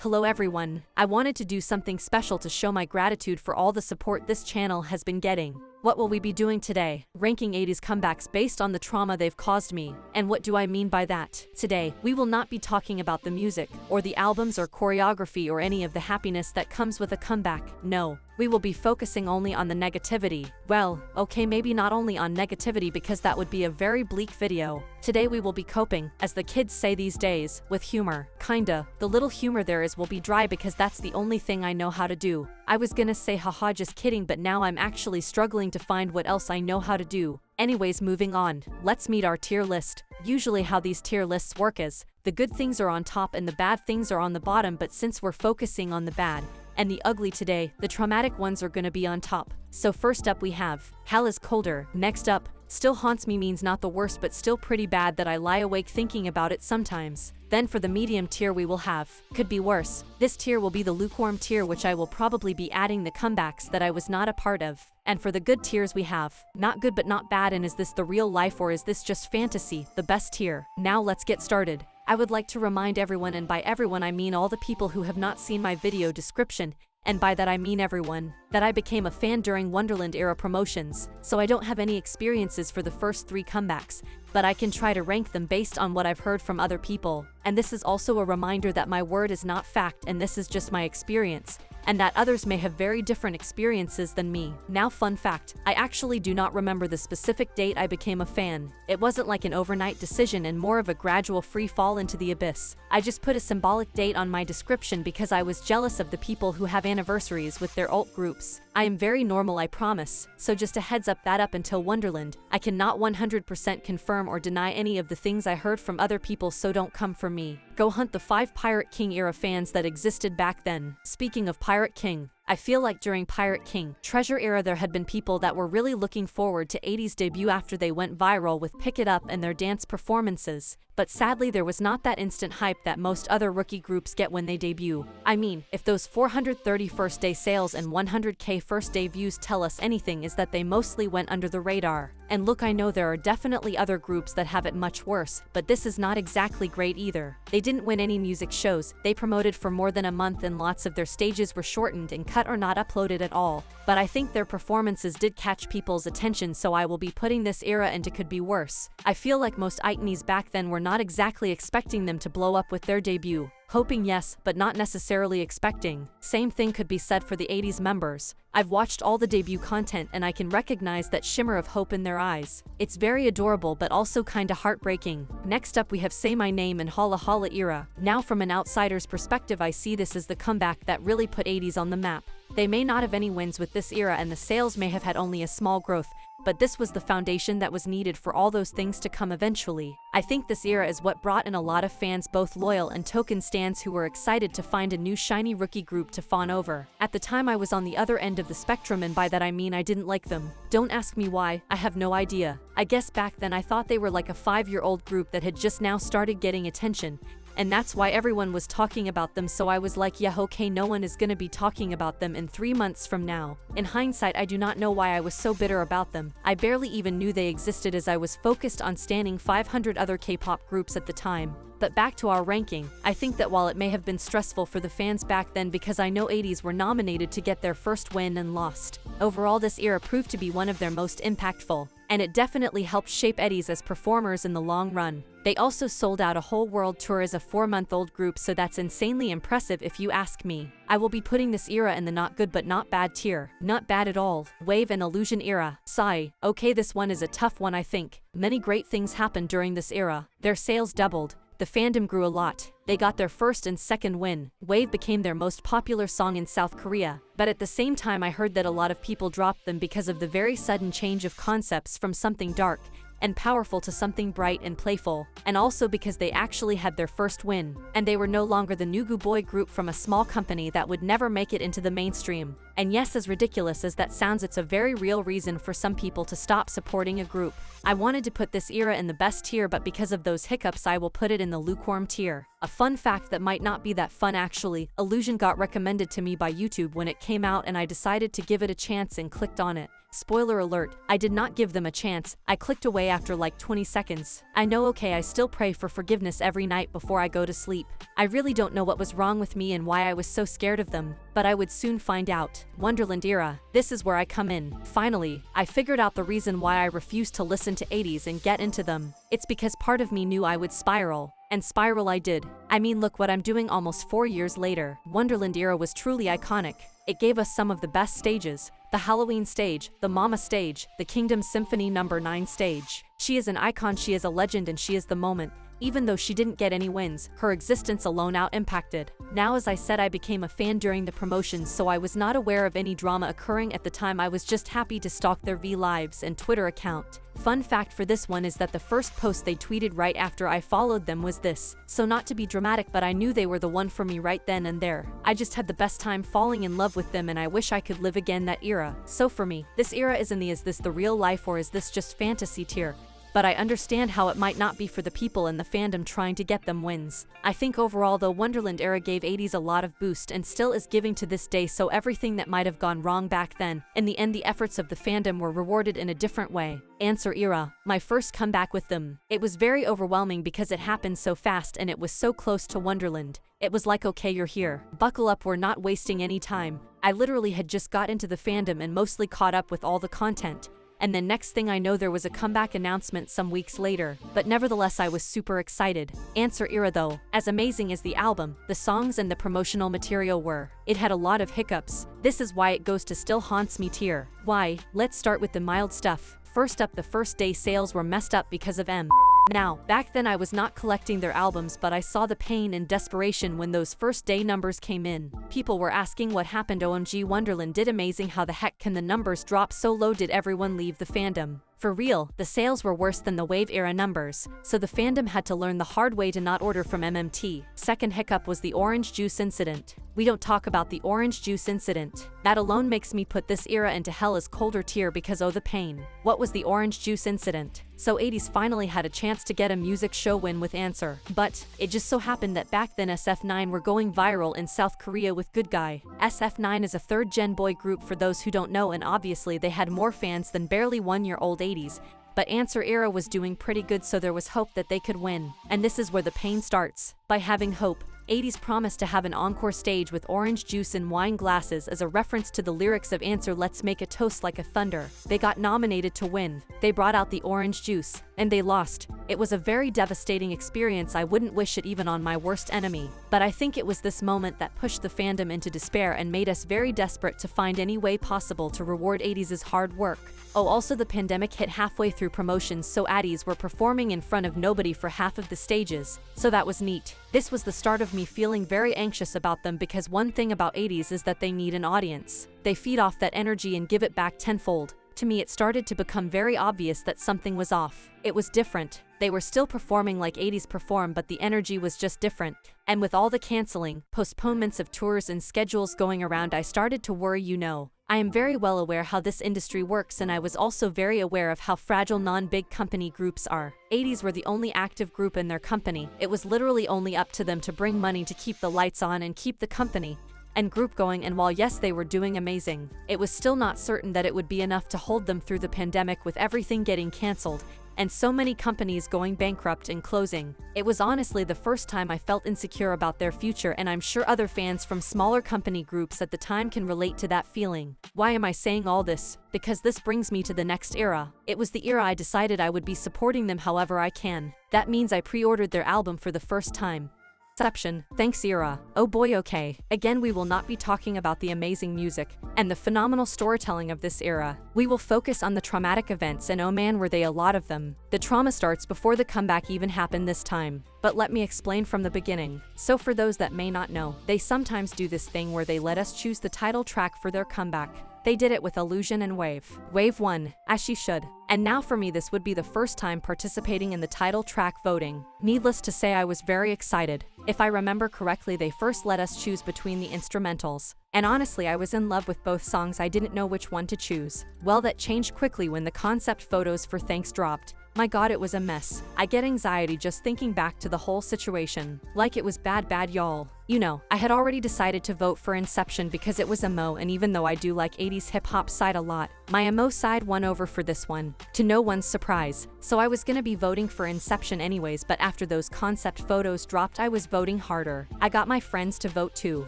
Hello everyone, I wanted to do something special to show my gratitude for all the support this channel has been getting. What will we be doing today? Ranking ATEEZ comebacks based on the trauma they've caused me. And what do I mean by that? Today, we will not be talking about the music, or the albums or choreography or any of the happiness that comes with a comeback. No. We will be focusing only on the negativity. Well, okay, maybe not only on negativity because that would be a very bleak video. Today we will be coping, as the kids say these days, with humor. Kinda. The little humor there is will be dry because that's the only thing I know how to do. I was gonna say haha just kidding, but now I'm actually struggling to find what else I know how to do. Anyways, moving on, let's meet our tier list. Usually how these tier lists work is, the good things are on top and the bad things are on the bottom, but since we're focusing on the bad and the ugly today, the traumatic ones are gonna be on top. So first up we have, Hell is Colder. Next up, Still Haunts Me means not the worst but still pretty bad that I lie awake thinking about it sometimes. Then for the medium tier we will have, Could Be Worse. This tier will be the lukewarm tier, which I will probably be adding the comebacks that I was not a part of. And for the good tiers we have, Not Good But Not Bad and Is This the Real Life or Is This Just Fantasy, the best tier. Now let's get started. I would like to remind everyone, and by everyone I mean all the people who have not seen my video description, and by that I mean everyone, that I became a fan during Wonderland era promotions, so I don't have any experiences for the first 3 comebacks, but I can try to rank them based on what I've heard from other people. And this is also a reminder that my word is not fact and this is just my experience, and that others may have very different experiences than me. Now fun fact, I actually do not remember the specific date I became a fan. It wasn't like an overnight decision and more of a gradual free fall into the abyss. I just put a symbolic date on my description because I was jealous of the people who have anniversaries with their alt groups. I am very normal, I promise, so just a heads up that up until Wonderland, I cannot 100% confirm or deny any of the things I heard from other people, so don't come for me. Go hunt the 5 Pirate King era fans that existed back then. Speaking of Pirate King, I feel like during Pirate King Treasure era there had been people that were really looking forward to ATEEZ debut after they went viral with Pick It Up and their dance performances, but sadly there was not that instant hype that most other rookie groups get when they debut. I mean, if those 430 first day sales and 100k first day views tell us anything, is that they mostly went under the radar. And look, I know there are definitely other groups that have it much worse, but this is not exactly great either. They didn't win any music shows, they promoted for more than a month and lots of their stages were shortened and cut or not uploaded at all. But I think their performances did catch people's attention, so I will be putting this era into Could Be Worse. I feel like most ATEEZ back then were not exactly expecting them to blow up with their debut. Hoping yes, but not necessarily expecting. Same thing could be said for the ATEEZ members. I've watched all the debut content and I can recognize that shimmer of hope in their eyes. It's very adorable but also kinda heartbreaking. Next up we have Say My Name and Holla Holla era. Now from an outsider's perspective I see this as the comeback that really put ATEEZ on the map. They may not have any wins with this era and the sales may have had only a small growth, but this was the foundation that was needed for all those things to come eventually. I think this era is what brought in a lot of fans, both loyal and token stans who were excited to find a new shiny rookie group to fawn over. At the time I was on the other end of the spectrum, and by that I mean I didn't like them. Don't ask me why, I have no idea. I guess back then I thought they were like a 5-year-old group that had just now started getting attention, and that's why everyone was talking about them, so I was like, yeah okay, no one is gonna be talking about them in 3 months from now. In hindsight I do not know why I was so bitter about them. I barely even knew they existed as I was focused on standing 500 other K-pop groups at the time. But back to our ranking, I think that while it may have been stressful for the fans back then because I know ATEEZ were nominated to get their first win and lost, overall this era proved to be one of their most impactful, and it definitely helped shape ATEEZ as performers in the long run. They also sold out a whole world tour as a 4-month-old group, so that's insanely impressive if you ask me. I will be putting this era in the Not Good But Not Bad tier. Not bad at all. Wave and Illusion era. Sigh. Okay, this one is a tough one I think. Many great things happened during this era. Their sales doubled. The fandom grew a lot. They got their first and second win. Wave became their most popular song in South Korea. But at the same time I heard that a lot of people dropped them because of the very sudden change of concepts from something dark and powerful to something bright and playful, and also because they actually had their first win, and they were no longer the Nugu boy group from a small company that would never make it into the mainstream. And yes, as ridiculous as that sounds, it's a very real reason for some people to stop supporting a group. I wanted to put this era in the best tier, but because of those hiccups I will put it in the lukewarm tier. A fun fact that might not be that fun actually, Illusion got recommended to me by YouTube when it came out and I decided to give it a chance and clicked on it. Spoiler alert, I did not give them a chance. I clicked away after like 20 seconds. I know, okay, I still pray for forgiveness every night before I go to sleep. I really don't know what was wrong with me and why I was so scared of them, but I would soon find out. Wonderland era, this is where I come in. Finally, I figured out the reason why I refused to listen to ATEEZ and get into them. It's because part of me knew I would spiral. And spiral I did. I mean, look what I'm doing almost 4 years later. Wonderland era was truly iconic. It gave us some of the best stages. The Halloween stage, the Mama stage, the Kingdom Symphony No. 9 stage. She is an icon, she is a legend, and she is the moment. Even though she didn't get any wins, her existence alone out-impacted. Now, as I said, I became a fan during the promotions, so I was not aware of any drama occurring at the time. I was just happy to stalk their V-Lives and Twitter account. Fun fact for this one is that the first post they tweeted right after I followed them was this. So not to be dramatic, but I knew they were the one for me right then and there. I just had the best time falling in love with them, and I wish I could live again that era. So for me, this era is this the real life or is this just fantasy tier? But I understand how it might not be for the people in the fandom trying to get them wins. I think overall though, Wonderland era gave ATEEZ a lot of boost and still is giving to this day, so everything that might have gone wrong back then, in the end the efforts of the fandom were rewarded in a different way. Answer era, my first comeback with them. It was very overwhelming because it happened so fast and it was so close to Wonderland. It was like, okay, you're here. Buckle up, we're not wasting any time. I literally had just got into the fandom and mostly caught up with all the content. And then next thing I know, there was a comeback announcement some weeks later, but nevertheless I was super excited. Answer era though, as amazing as the album, the songs and the promotional material were, it had a lot of hiccups. This is why it goes to still haunts me tier. Why? Let's start with the mild stuff. First up, the first day sales were messed up because of M. Now, back then I was not collecting their albums, but I saw the pain and desperation when those first day numbers came in. People were asking what happened. OMG, Wonderland did amazing. How the heck can the numbers drop so low? Did everyone leave the fandom? For real, the sales were worse than the Wave era numbers, so the fandom had to learn the hard way to not order from MMT. Second hiccup was the orange juice incident. We don't talk about the orange juice incident. That alone makes me put this era into hell as colder tier because oh the pain. What was the orange juice incident? So ATEEZ finally had a chance to get a music show win with Answer. But it just so happened that back then SF9 were going viral in South Korea with Good Guy. SF9 is a third-gen boy group for those who don't know, and obviously they had more fans than barely 1-year-old ATEEZ. But Answer era was doing pretty good, so there was hope that they could win. And this is where the pain starts. By having hope, ATEEZ promised to have an encore stage with orange juice in wine glasses as a reference to the lyrics of Answer, let's make a toast like a thunder. They got nominated to win. They brought out the orange juice, and they lost. It was a very devastating experience. I wouldn't wish it even on my worst enemy. But I think it was this moment that pushed the fandom into despair and made us very desperate to find any way possible to reward ATEEZ's hard work. Oh, also the pandemic hit halfway through promotions, so ATEEZ were performing in front of nobody for half of the stages, so that was neat. This was the start of me feeling very anxious about them, because one thing about ATEEZ is that they need an audience. They feed off that energy and give it back tenfold. To me, it started to become very obvious that something was off. It was different. They were still performing like ATEEZ perform, but the energy was just different. And with all the canceling, postponements of tours and schedules going around, I started to worry, you know. I am very well aware how this industry works, and I was also very aware of how fragile non-big company groups are. ATEEZ were the only active group in their company. It was literally only up to them to bring money to keep the lights on and keep the company and group going, and while yes, they were doing amazing, it was still not certain that it would be enough to hold them through the pandemic with everything getting cancelled and so many companies going bankrupt and closing. It was honestly the first time I felt insecure about their future, and I'm sure other fans from smaller company groups at the time can relate to that feeling. Why am I saying all this? Because this brings me to the next era. It was the era I decided I would be supporting them however I can. That means I pre-ordered their album for the first time. Exception, thanks era. Oh boy, okay. Again, we will not be talking about the amazing music and the phenomenal storytelling of this era. We will focus on the traumatic events, and oh man, were they a lot of them. The trauma starts before the comeback even happened this time. But let me explain from the beginning. So for those that may not know, they sometimes do this thing where they let us choose the title track for their comeback. They did it with Illusion and Wave. Wave won, as she should. And now for me this would be the first time participating in the title track voting. Needless to say I was very excited. If I remember correctly they first let us choose between the instrumentals. And honestly I was in love with both songs, I didn't know which one to choose. Well, that changed quickly when the concept photos for Thanks dropped. My god, it was a mess. I get anxiety just thinking back to the whole situation. Like it was bad y'all. You know, I had already decided to vote for Inception because it was emo, and even though I do like 80s hip-hop side a lot, my emo side won over for this one, to no one's surprise. So I was gonna be voting for Inception anyways, but after those concept photos dropped I was voting harder. I got my friends to vote too.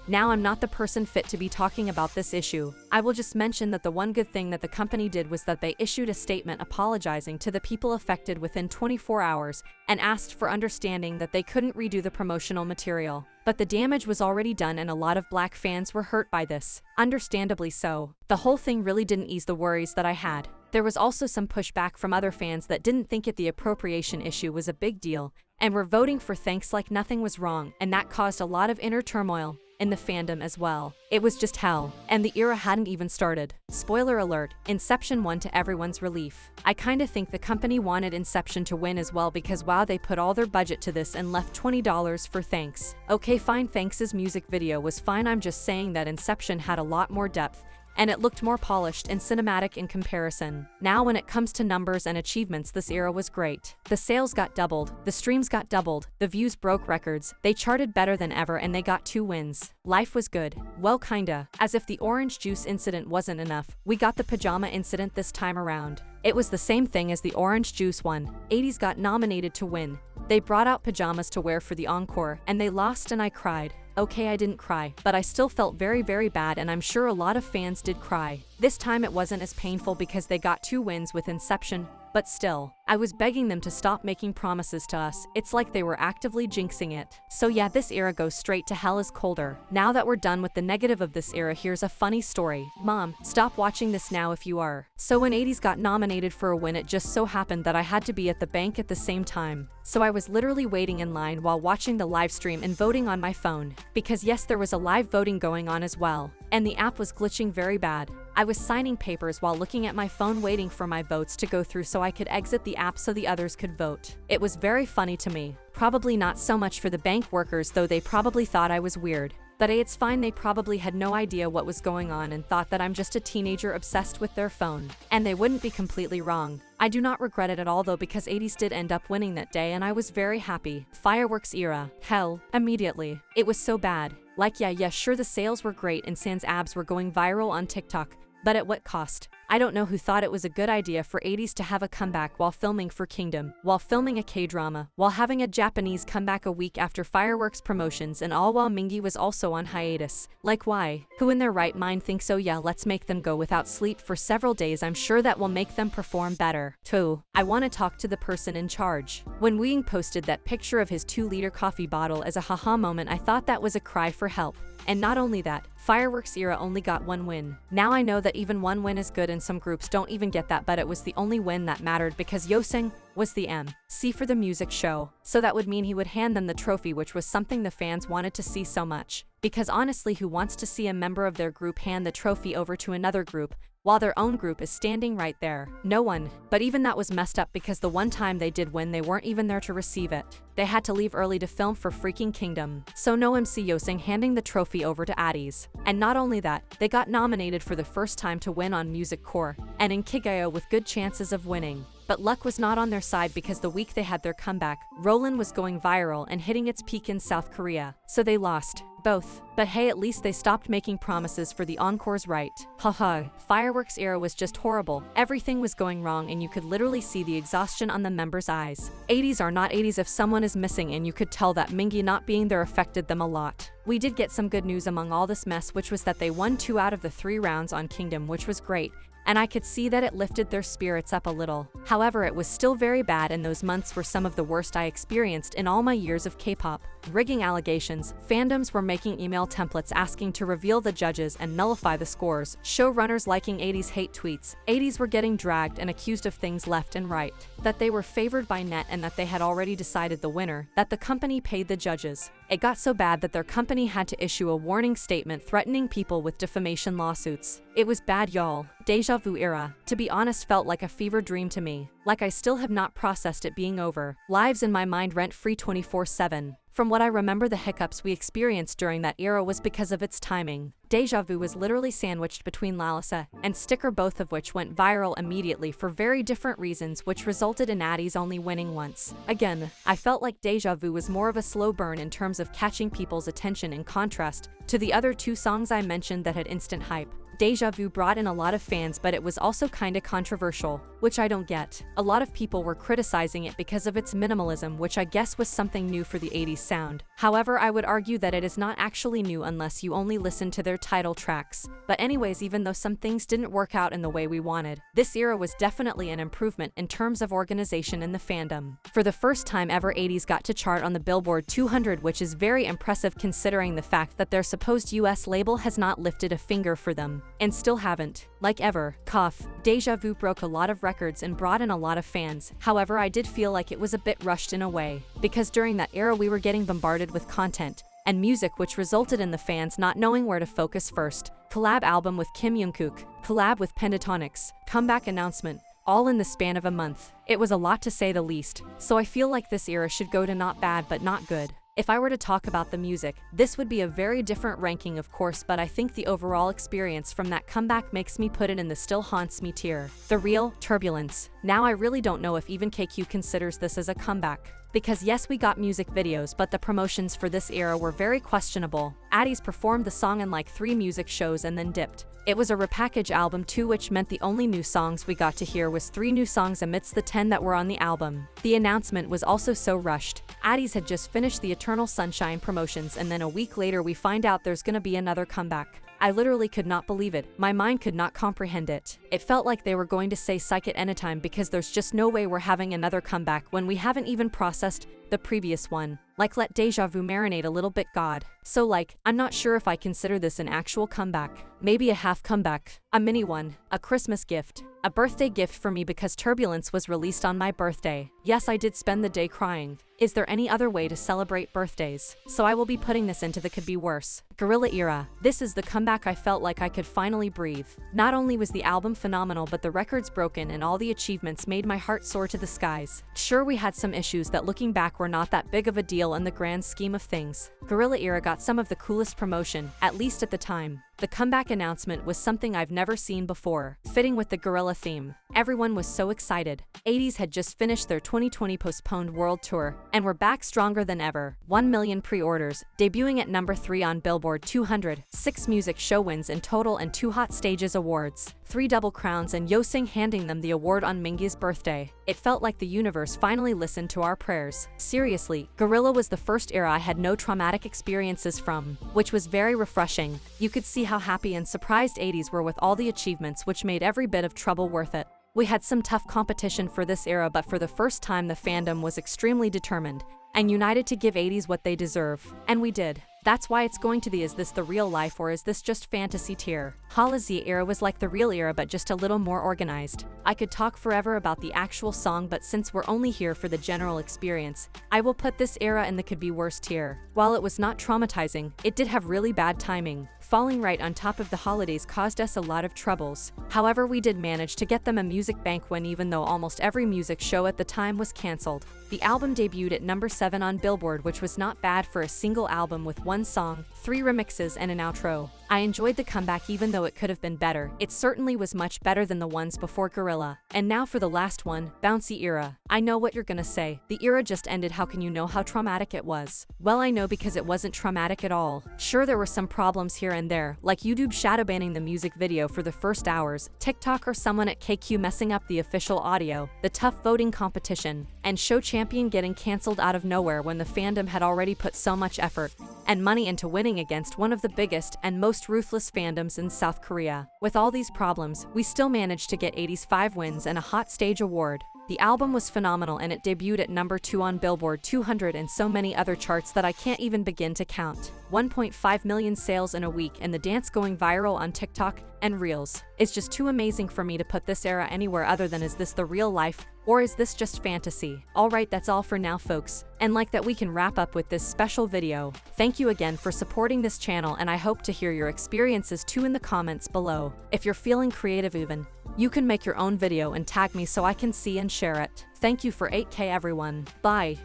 Now I'm not the person fit to be talking about this issue. I will just mention that the one good thing that the company did was that they issued a statement apologizing to the people affected within 24 hours and asked for understanding that they couldn't redo the promotional material. But the damage was already done and a lot of Black fans were hurt by this. Understandably so. The whole thing really didn't ease the worries that I had. There was also some pushback from other fans that didn't think the appropriation issue was a big deal and were voting for Thanks like nothing was wrong, and that caused a lot of inner turmoil in the fandom as well. It was just hell, and the era hadn't even started. Spoiler alert, Inception won to everyone's relief. I kinda think the company wanted Inception to win as well because wow, they put all their budget to this and left $20 for Thanks. Okay fine, Thanks' music video was fine, I'm just saying that Inception had a lot more depth and it looked more polished and cinematic in comparison. Now when it comes to numbers and achievements, this era was great. The sales got doubled, the streams got doubled, the views broke records, they charted better than ever, and they got 2 wins. Life was good. Well, kinda. As if the orange juice incident wasn't enough, we got the pajama incident this time around. It was the same thing as the orange juice one. ATEEZ got nominated to win. They brought out pajamas to wear for the encore, and they lost and I cried. Okay, I didn't cry, but I still felt very bad, and I'm sure a lot of fans did cry. This time it wasn't as painful because they got 2 wins with Inception, but still, I was begging them to stop making promises to us. It's like they were actively jinxing it. So yeah, this era goes straight to hell is colder. Now that we're done with the negative of this era, here's a funny story. Mom, stop watching this now if you are. So when ATEEZ got nominated for a win, it just so happened that I had to be at the bank at the same time. So I was literally waiting in line while watching the live stream and voting on my phone. Because yes, there was a live voting going on as well. And the app was glitching very bad. I was signing papers while looking at my phone waiting for my votes to go through so I could exit the app so the others could vote. It was very funny to me. Probably not so much for the bank workers though, they probably thought I was weird. But it's fine, they probably had no idea what was going on and thought that I'm just a teenager obsessed with their phone. And they wouldn't be completely wrong. I do not regret it at all though, because ATEEZ did end up winning that day and I was very happy. Fireworks era. Hell, immediately. It was so bad. Like yeah, sure the sales were great and Sans abs were going viral on TikTok. But at what cost? I don't know who thought it was a good idea for ATEEZ to have a comeback while filming for Kingdom, while filming a K-drama, while having a Japanese comeback a week after Fireworks promotions, and all while Mingi was also on hiatus. Like why? Who in their right mind thinks, oh yeah, let's make them go without sleep for several days, I'm sure that will make them perform better. 2. I want to talk to the person in charge. When Weeing posted that picture of his 2-liter coffee bottle as a haha moment, I thought that was a cry for help. And not only that, Fireworks era only got 1 win. Now I know that even 1 win is good and some groups don't even get that, but it was the only win that mattered because Yosung was the MC for the music show. So that would mean he would hand them the trophy, which was something the fans wanted to see so much. Because honestly, who wants to see a member of their group hand the trophy over to another group while their own group is standing right there? No one. But even that was messed up because the one time they did win, they weren't even there to receive it. They had to leave early to film for freaking Kingdom. So no MC Yosung handing the trophy over to ATEEZ. And not only that, they got nominated for the first time to win on Music Core and in Kigayo with good chances of winning. But luck was not on their side because the week they had their comeback, Rollin' was going viral and hitting its peak in South Korea. So they lost. Both. But hey, at least they stopped making promises for the encores, right? Haha. Fireworks era was just horrible. Everything was going wrong and you could literally see the exhaustion on the members' eyes. ATEEZ are not ATEEZ if someone is missing, and you could tell that Mingi not being there affected them a lot. We did get some good news among all this mess, which was that they won 2 out of the 3 rounds on Kingdom, which was great. And I could see that it lifted their spirits up a little. However, it was still very bad, and those months were some of the worst I experienced in all my years of K-pop. Rigging allegations, fandoms were making email templates asking to reveal the judges and nullify the scores, showrunners liking ATEEZ hate tweets, ATEEZ were getting dragged and accused of things left and right, that they were favored by net and that they had already decided the winner, that the company paid the judges. It got so bad that their company had to issue a warning statement threatening people with defamation lawsuits. It was bad, y'all. Deja vu era, to be honest, felt like a fever dream to me. Like I still have not processed it being over. Lives in my mind rent-free 24/7. From what I remember, the hiccups we experienced during that era was because of its timing. Deja vu was literally sandwiched between Lalisa and Sticker, both of which went viral immediately for very different reasons, which resulted in ATEEZ only winning once. Again, I felt like Deja vu was more of a slow burn in terms of catching people's attention in contrast to the other two songs I mentioned that had instant hype. Deja vu brought in a lot of fans, but it was also kinda controversial, which I don't get. A lot of people were criticizing it because of its minimalism, which I guess was something new for the 80s sound. However, I would argue that it is not actually new unless you only listen to their title tracks. But anyways, even though some things didn't work out in the way we wanted, this era was definitely an improvement in terms of organization in the fandom. For the first time ever, ATEEZ got to chart on the Billboard 200, which is very impressive considering the fact that their supposed US label has not lifted a finger for them. And still haven't. Like ever, cough. Deja vu broke a lot of records and brought in a lot of fans. However, I did feel like it was a bit rushed in a way, because during that era we were getting bombarded with content and music, which resulted in the fans not knowing where to focus first. Collab album with Kim Jungkook, collab with Pentatonix, comeback announcement, all in the span of a month. It was a lot to say the least, so I feel like this era should go to not bad but not good. If I were to talk about the music, this would be a very different ranking, of course, but I think the overall experience from that comeback makes me put it in the still haunts me tier. The real turbulence. Now I really don't know if even KQ considers this as a comeback. Because yes, we got music videos, but the promotions for this era were very questionable. ATEEZ performed the song in like 3 music shows and then dipped. It was a repackage album too, which meant the only new songs we got to hear was 3 new songs amidst the 10 that were on the album. The announcement was also so rushed. ATEEZ had just finished the Eternal Sunshine promotions, and then a week later we find out there's gonna be another comeback. I literally could not believe it. My mind could not comprehend it. It felt like they were going to say psych it anytime, because there's just no way we're having another comeback when we haven't even processed the previous one. Like, let Deja vu marinate a little bit, God. So like, I'm not sure if I consider this an actual comeback. Maybe a half comeback, a mini one, a Christmas gift, a birthday gift for me because Turbulence was released on my birthday. Yes, I did spend the day crying. Is there any other way to celebrate birthdays? So I will be putting this into the could be worse. Gorilla era. This is the comeback I felt like I could finally breathe. Not only was the album phenomenal, but the records broken and all the achievements made my heart soar to the skies. Sure, we had some issues that looking back were not that big of a deal in the grand scheme of things. Gorilla era got some of the coolest promotion, at least at the time. The comeback announcement was something I've never seen before, fitting with the gorilla theme. Everyone was so excited. ATEEZ had just finished their 2020 postponed world tour, and were back stronger than ever. 1 million pre-orders, debuting at number 3 on Billboard 200, 6 music show wins in total and 2 Hot Stages awards, 3 double crowns, and Yosing handing them the award on Mingye's birthday. It felt like the universe finally listened to our prayers. Seriously, Gorilla was the first era I had no traumatic experiences from, which was very refreshing. You could see how happy and surprised ATEEZ were with all the achievements, which made every bit of trouble worth it. We had some tough competition for this era, but for the first time the fandom was extremely determined and united to give ATEEZ what they deserve. And we did. That's why it's going to the is this the real life or is this just fantasy tier. ATEEZ era was like the real era but just a little more organized. I could talk forever about the actual song, but since we're only here for the general experience, I will put this era in the could be worse tier. While it was not traumatizing, it did have really bad timing. Falling right on top of the holidays caused us a lot of troubles. However, we did manage to get them a music bank win, even though almost every music show at the time was cancelled. The album debuted at number 7 on Billboard, which was not bad for a single album with 1 song, 3 remixes, and an outro. I enjoyed the comeback even though it could have been better. It certainly was much better than the ones before Gorilla. And now for the last one, Bouncy era. I know what you're gonna say. The era just ended. How can you know how traumatic it was? Well, I know, because it wasn't traumatic at all. Sure, there were some problems here and there, like YouTube shadow banning the music video for the first hours, TikTok or someone at KQ messing up the official audio, the tough voting competition, and Show Champion getting cancelled out of nowhere when the fandom had already put so much effort and money into winning against one of the biggest and most ruthless fandoms in South Korea. With all these problems, we still managed to get ATEEZ 5 wins and a Hot Stage award. The album was phenomenal and it debuted at number 2 on Billboard 200 and so many other charts that I can't even begin to count. 1.5 million sales in a week and the dance going viral on TikTok and Reels. It's just too amazing for me to put this era anywhere other than is this the real life or is this just fantasy? Alright, that's all for now folks, and like that we can wrap up with this special video. Thank you again for supporting this channel and I hope to hear your experiences too in the comments below. If you're feeling creative even, you can make your own video and tag me so I can see and share it. Thank you for 8K everyone. Bye.